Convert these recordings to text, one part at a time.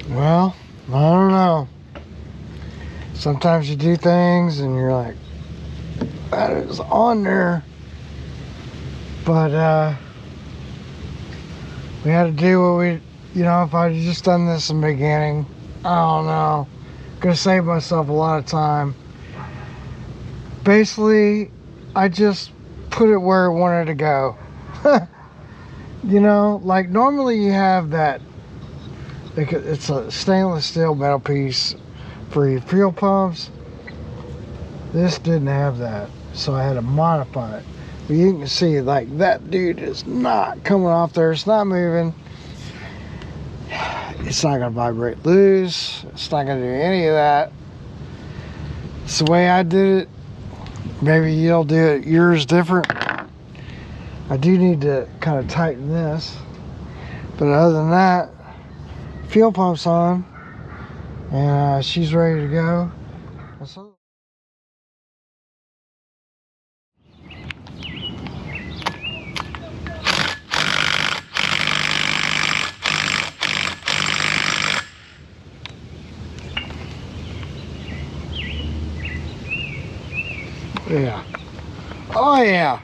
Well, I don't know. Sometimes you do things and you're like, that is on there. But we had to do what we, if I had just done this in the beginning, I don't know. Could have saved myself a lot of time. Basically, I just put it where it wanted to go. Like normally you have that, it's a stainless steel metal piece for your fuel pumps. This didn't have that, so I had to modify it. But you can see, like, that dude is not coming off there. It's not moving. It's not gonna vibrate loose. It's not gonna do any of that. It's the way I did it. Maybe you'll do it yours different. I do need to kind of tighten this, but other than that, fuel pump's on, and she's ready to go. Yeah. Oh yeah.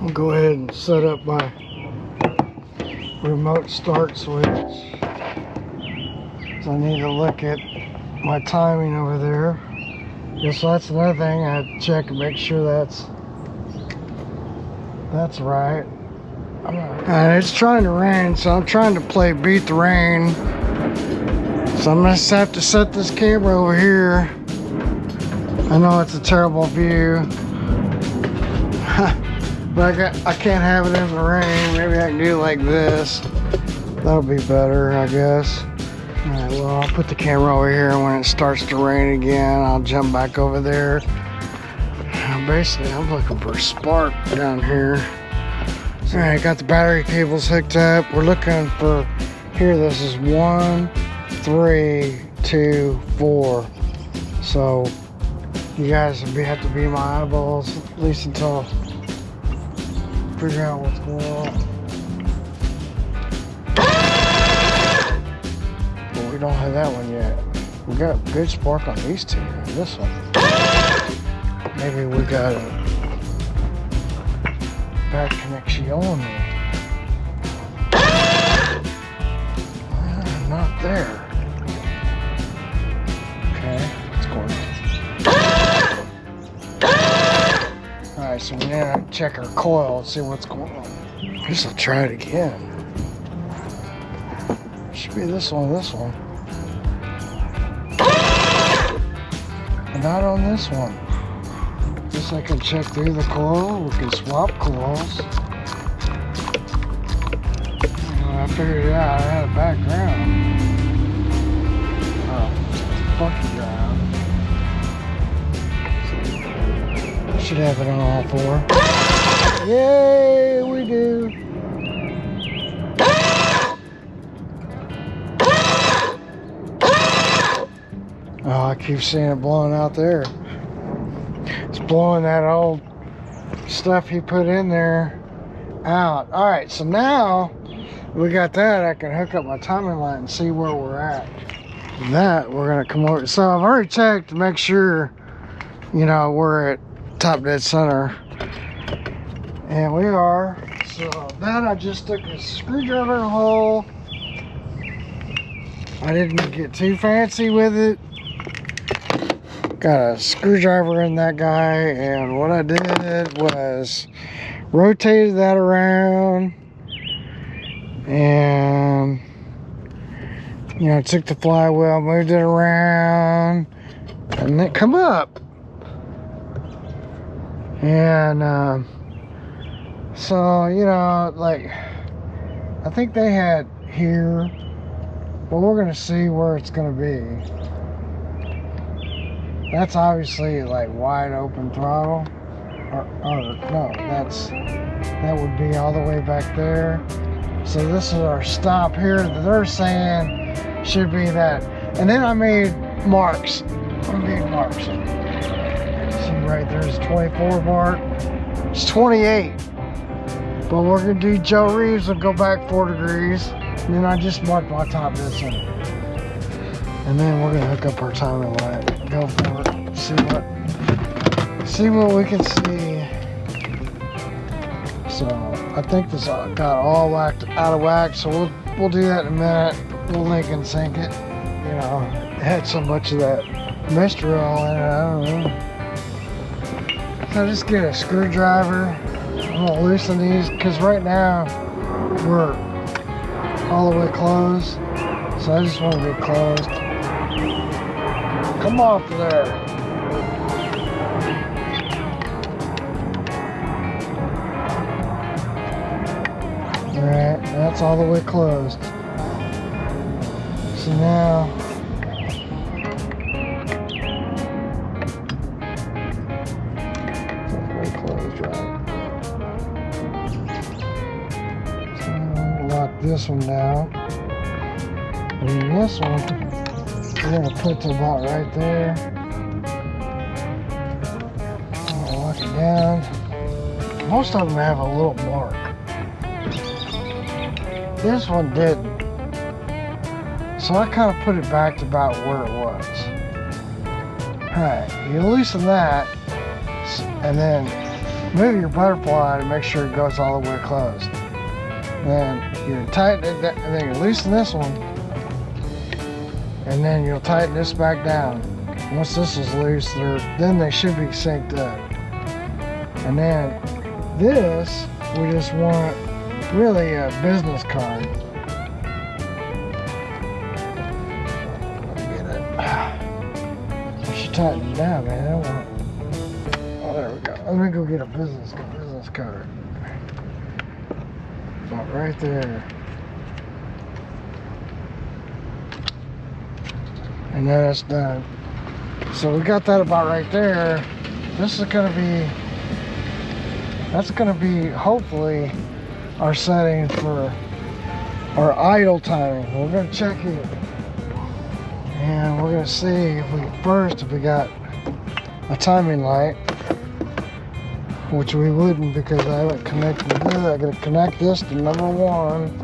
I'll go ahead and set up my remote start switch. So I need to look at my timing over there. Yes, that's another thing. I have to check and make sure that's right. And it's trying to rain, so I'm trying to play beat the rain. So I'm gonna have to set this camera over here. I know it's a terrible view, but I can't have it in the rain. Maybe I can do it like this. That'll be better, I guess. Alright, well, I'll put the camera over here, and when it starts to rain again, I'll jump back over there. Basically, I'm looking for a spark down here. Alright, got the battery cables hooked up. We're looking for, here, this is 1, 3, 2, 4. So, you guys have to be my eyeballs, at least until I figure out what's going on. But we don't have that one yet. We got a good spark on these two. This one. Maybe we got a bad connection. Not there. Okay, what's going on? Alright, so we now have to check our coil and see what's going on. I guess I'll try it again. Should be this one, But not on this one. Guess I can check through the coil. We can swap coils. I figured it out. I had a background. Oh, funky ground. Should have it on all four. Yay, we do. Oh, I keep seeing it blowing out there. It's blowing that old stuff he put in there out. All right, so now we got that. I can hook up my timing light and see where we're at. That we're gonna come over. So I've already checked to make sure, we're at top dead center, and we are. So that I just took a screwdriver hole. I didn't get too fancy with it. Got a screwdriver in that guy, and what I did was rotated that around, and took the flywheel, moved it around, and then come up. And so like I think they had here, but we're gonna see where it's gonna be. That's obviously like wide open throttle, or no, that would be all the way back there. So this is our stop here that they're saying should be that. And then I made marks. See right there's a 24 mark. It's 28. But we're gonna do Joe Reeves and go back 4 degrees. And then I just marked my top distance. And then we're gonna hook up our timing light. Go for it. See what we can see. So I think this got all whacked out of whack. So we'll do that in a minute. We'll link and sync it. You know, it had so much of that mystery all in it. I don't know. So just get a screwdriver. I'm gonna loosen these because right now we're all the way closed. So I just want to be closed. Come off there. Alright, that's all the way closed. So now it's all the way closed, right? So lock this one down. And then this one we're going to put to about right there. Lock it down. Most of them have a little mark. This one didn't. So I kind of put it back to about where it was. Alright, you loosen that and then move your butterfly to make sure it goes all the way closed. Then you tighten it down, and then you loosen this one. And then you'll tighten this back down. Once this is loose, then they should be synced up. And then this, we just want really a business card. Get it. I should tighten it down, man. I want. Oh, there we go. Let me go get a business card. About right there. And then it's done. So we got that about right there. This is gonna be, that's gonna be hopefully our setting for our idle timing. We're gonna check it. And we're gonna see if we got a timing light, which we wouldn't because I haven't connected this. I gotta connect this to number 1.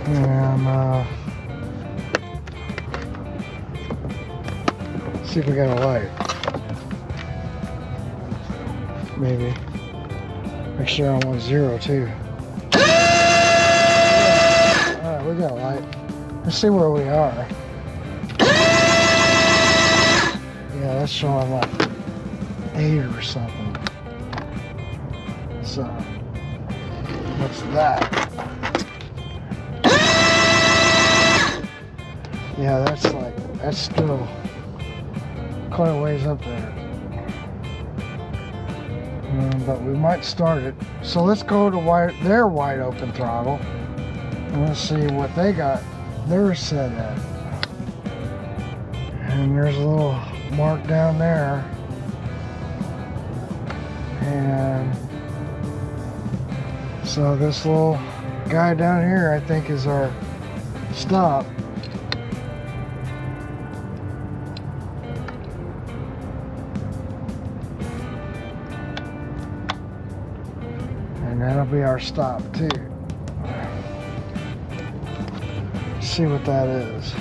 And see if we got a light. Maybe. Make sure I'm on 0 too. Alright, we got a light. Let's see where we are. Yeah, that's showing like 8 or something. So, what's that? Yeah, that's still quite a ways up there. But we might start it. So let's go to their wide open throttle. And let's see what they got theirs set at. And there's a little mark down there. And so this little guy down here, I think, is our stop. And that'll be our stop too. Let's see what that is.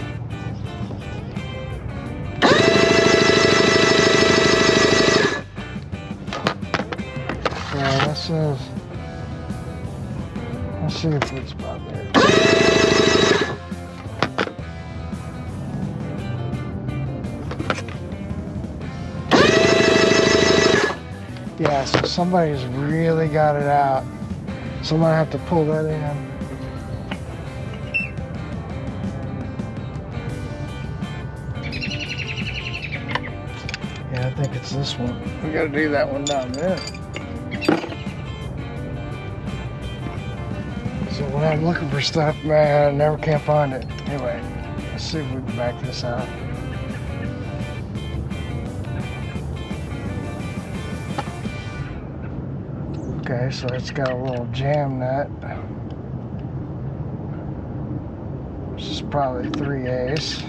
Yeah, that says, let's see if it's about there. Yeah, so somebody's really got it out. So I'm gonna have to pull that in. Yeah, I think it's this one. We gotta do that one down there. So when I'm looking for stuff, man, I never can find it. Anyway, let's see if we can back this out. Okay, so it's got a little jam nut, which is probably 3/8.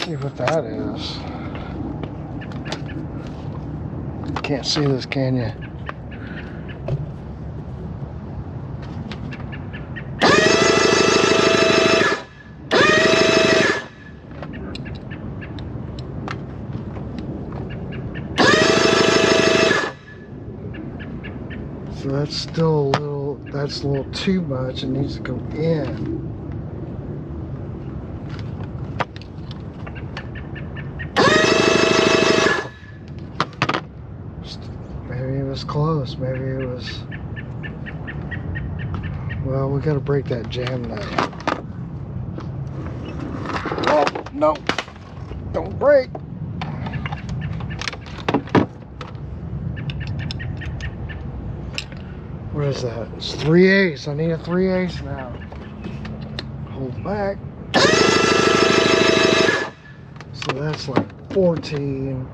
See what that is. Can't see this, can you? So that's still a little, that's a little too much. It needs to go in. Maybe it was close. Maybe it was, well, we got to break that jam nut. Oh, no. Don't break. What is that? It's 3/8. I need a 3/8 now. Hold back. So that's like 14.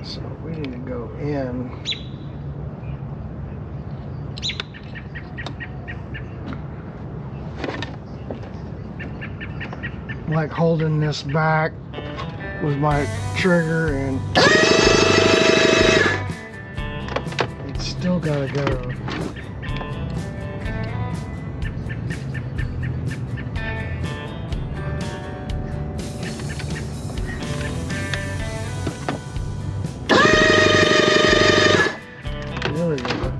So we need to go in. Like holding this back with my trigger, and it's still gotta go. There we go.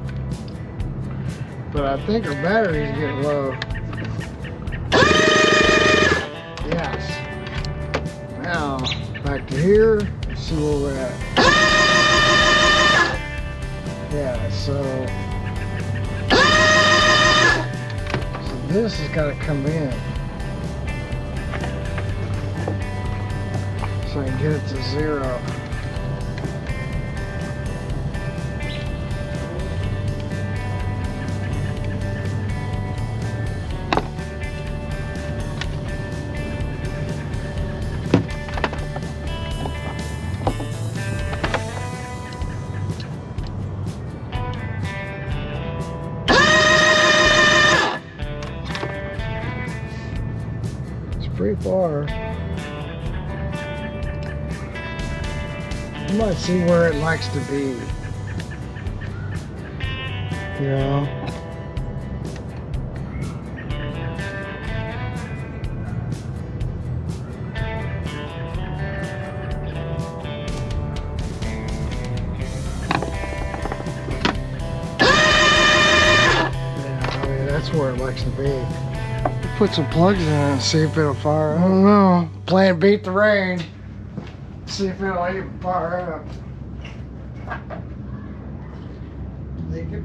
But I think our battery's getting low. Yes. Now, back to here. Let's see where we're at. Yeah, so this has got to come in. So I can get it to 0. Pretty far. You might see where it likes to be. You know? Yeah, I mean, that's where it likes to be. Put some plugs in it and see if it'll fire. I don't know. Plan beat the rain. See if it'll even fire up. Think it.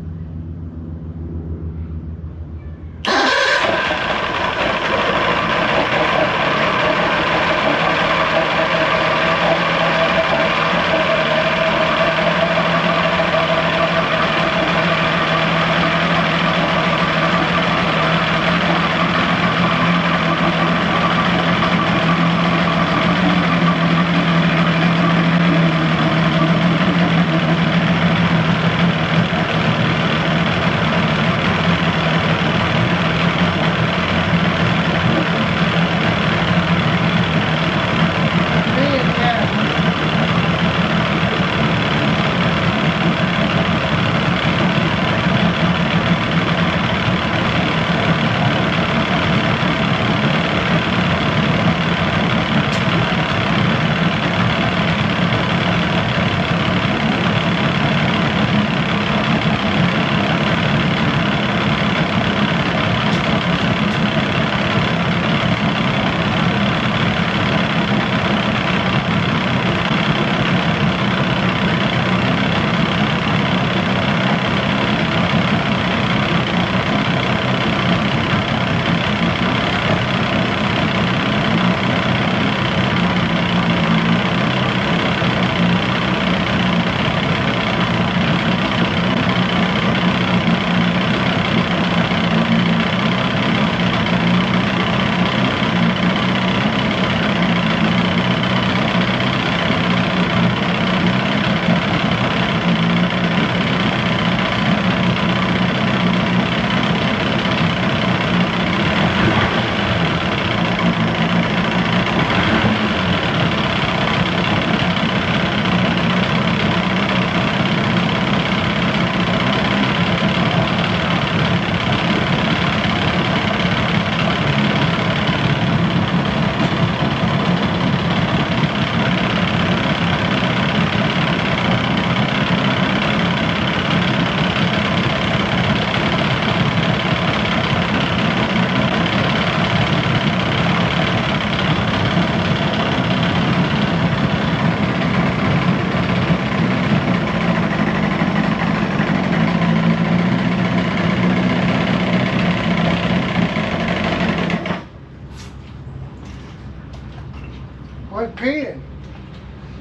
Quit peeing.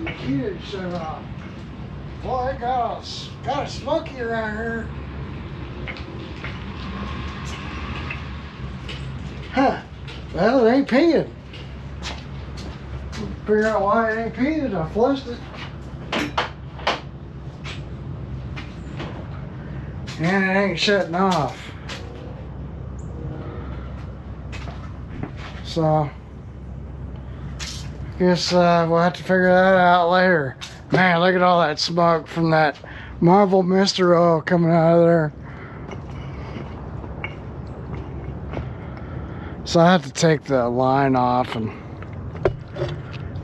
The heater shut off. Boy, it got a smoky around here. Huh. Well, it ain't peeing. Figure out why it ain't peeing. I flushed it. And it ain't shutting off. So, guess we'll have to figure that out later. Man, look at all that smoke from that Marvel Mister oil coming out of there. So I have to take the line off and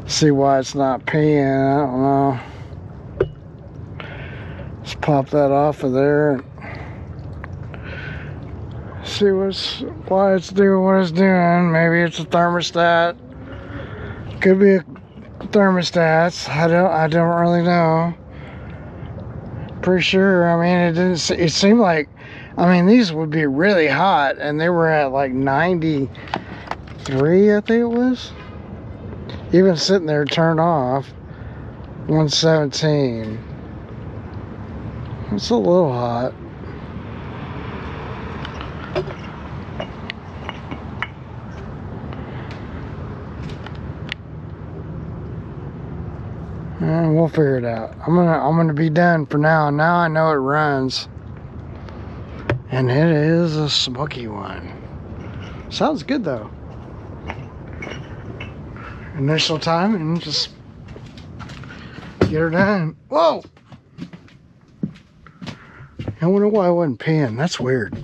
see why it's not peeing. I don't know. Let's pop that off of there and see why it's doing what it's doing. Maybe it's a thermostat. Could be a thermostats. I don't really know. Pretty sure. I mean, it seemed like, I mean, these would be really hot, and they were at like 93, I think it was. Even sitting there turned off. 117. It's a little hot. And we'll figure it out. I'm gonna be done for now. Now I know it runs. And it is a smoky one. Sounds good though. Initial time and just get her done. Whoa! I wonder why I wasn't peeing. That's weird.